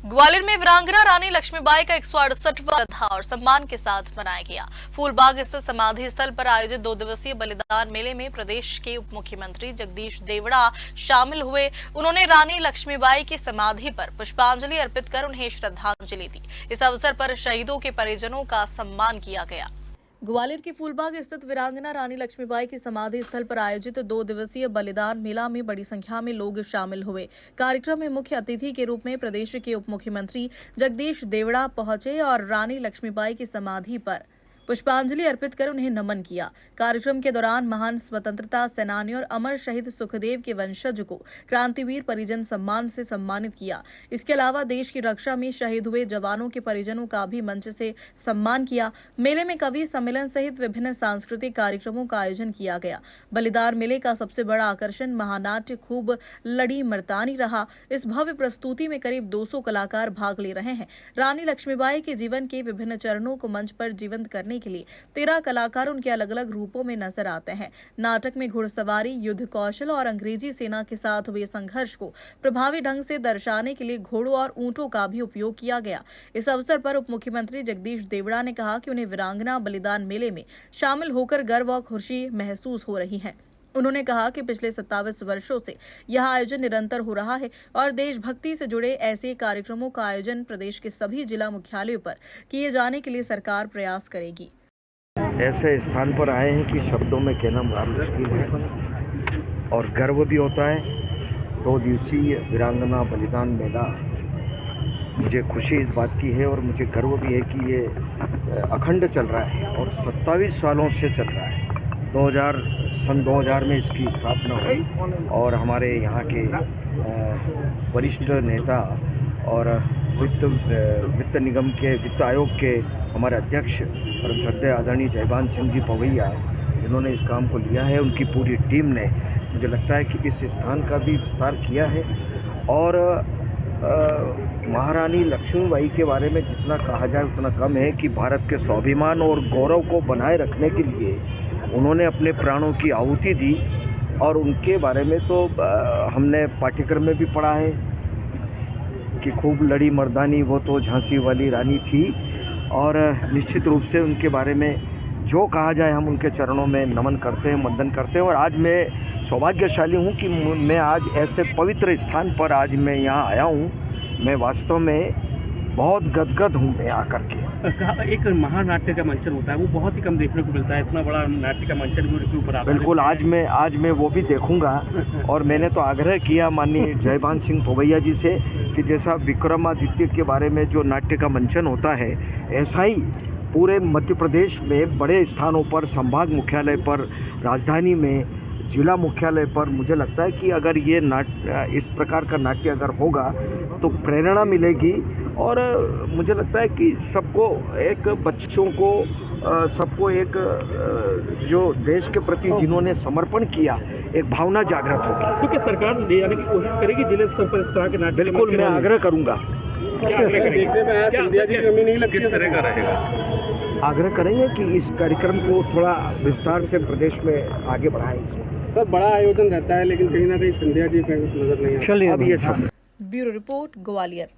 ग्वालियर में वीरांगना रानी लक्ष्मीबाई का 168वां श्रद्धा और सम्मान के साथ मनाया गया। फूलबाग स्थित समाधि स्थल पर आयोजित 2 दिवसीय बलिदान मेले में प्रदेश के उप मुख्यमंत्री जगदीश देवड़ा शामिल हुए। उन्होंने रानी लक्ष्मीबाई की समाधि पर पुष्पांजलि अर्पित कर उन्हें श्रद्धांजलि दी। इस अवसर पर शहीदों के परिजनों का सम्मान किया गया। ग्वालियर के फूलबाग स्थित वीरांगना रानी लक्ष्मीबाई की समाधि स्थल पर आयोजित 2 दिवसीय बलिदान मेला में बड़ी संख्या में लोग शामिल हुए। कार्यक्रम में मुख्य अतिथि के रूप में प्रदेश के उप मुख्यमंत्री जगदीश देवड़ा पहुंचे और रानी लक्ष्मीबाई की समाधि पर पुष्पांजलि अर्पित कर उन्हें नमन किया। कार्यक्रम के दौरान महान स्वतंत्रता सेनानी और अमर शहीद सुखदेव के वंशज को क्रांतिवीर परिजन सम्मान से सम्मानित किया। इसके अलावा देश की रक्षा में शहीद हुए जवानों के परिजनों का भी मंच से सम्मान किया। मेले में कवि सम्मेलन सहित विभिन्न सांस्कृतिक कार्यक्रमों का आयोजन किया गया। बलिदान मेले का सबसे बड़ा आकर्षण महानाट्य खूब लड़ी मर्दानी रहा। इस भव्य प्रस्तुति में करीब 200 कलाकार भाग ले रहे हैं। रानी लक्ष्मीबाई के जीवन के विभिन्न चरणों को मंच पर जीवंत करने के लिए 13 कलाकार उनके अलग अलग रूपों में नजर आते हैं। नाटक में घुड़सवारी, युद्ध कौशल और अंग्रेजी सेना के साथ हुए संघर्ष को प्रभावी ढंग से दर्शाने के लिए घोड़ों और ऊंटों का भी उपयोग किया गया। इस अवसर पर उप मुख्यमंत्री जगदीश देवड़ा ने कहा कि उन्हें वीरांगना बलिदान मेले में शामिल होकर गर्व और खुशी महसूस हो रही है। उन्होंने कहा कि पिछले 27 वर्षों से यह आयोजन निरंतर हो रहा है और देशभक्ति से जुड़े ऐसे कार्यक्रमों का आयोजन प्रदेश के सभी जिला मुख्यालयों पर किए जाने के लिए सरकार प्रयास करेगी। ऐसे स्थान पर आए हैं कि शब्दों में कहना बड़ा मुश्किल है और गर्व भी होता है। 2 दिवसीय वीरांगना बलिदान मेला, मुझे खुशी इस बात की है और मुझे गर्व भी है कि ये अखंड चल रहा है और 27 सालों से चल रहा है। सन 2000 में इसकी स्थापना हुई और हमारे यहाँ के वरिष्ठ नेता और वित्त निगम के वित्त आयोग के हमारे अध्यक्ष परम श्रद्धेय आदरणीय जयभान सिंह जी पवैया, जिन्होंने इस काम को लिया है, उनकी पूरी टीम ने, मुझे लगता है कि इस स्थान का भी विस्तार किया है। और महारानी लक्ष्मीबाई के बारे में जितना कहा जाए उतना कम है कि भारत के स्वाभिमान और गौरव को बनाए रखने के लिए उन्होंने अपने प्राणों की आहुति दी। और उनके बारे में तो हमने पाठ्यक्रम में भी पढ़ा है कि खूब लड़ी मर्दानी वो तो झांसी वाली रानी थी। और निश्चित रूप से उनके बारे में जो कहा जाए हम उनके चरणों में नमन करते हैं, वंदन करते हैं। और आज मैं सौभाग्यशाली हूँ कि मैं आज ऐसे पवित्र स्थान पर आज मैं यहाँ आया हूँ। मैं वास्तव में बहुत गदगद हूँ मैं आकर के। एक महानाट्य का मंचन होता है, वो बहुत ही कम देखने को मिलता है। इतना बड़ा नाट्य का मंचन भी उनके ऊपर आता है। बिल्कुल, आज मैं वो भी देखूंगा। और मैंने तो आग्रह किया माननीय जयभान सिंह पवैया जी से कि जैसा विक्रमादित्य के बारे में जो नाट्य का मंचन होता है, ऐसा ही पूरे मध्य प्रदेश में बड़े स्थानों पर, संभाग मुख्यालय पर, राजधानी में, जिला मुख्यालय पर, मुझे लगता है कि अगर ये इस प्रकार का नाट्य अगर होगा तो प्रेरणा मिलेगी। और मुझे लगता है कि सबको, एक बच्चों को, सबको एक जो देश के प्रति जिन्होंने समर्पण किया, एक भावना जागृत होगी। क्योंकि सरकार ले जाने की कोशिश करेगी जिले स्तर पर इस तरह के नाट्य। बिल्कुल, मैं आग्रह करूँगा। किस तरह का रहेगा? आग्रह करेंगे कि इस कार्यक्रम को थोड़ा विस्तार से प्रदेश में आगे बढ़ाएं। सर, बड़ा आयोजन रहता है लेकिन कहीं ना कहीं संध्या जी का नजर नहीं आता। चलिए, अब ये सब। Bureau report, Gwalior.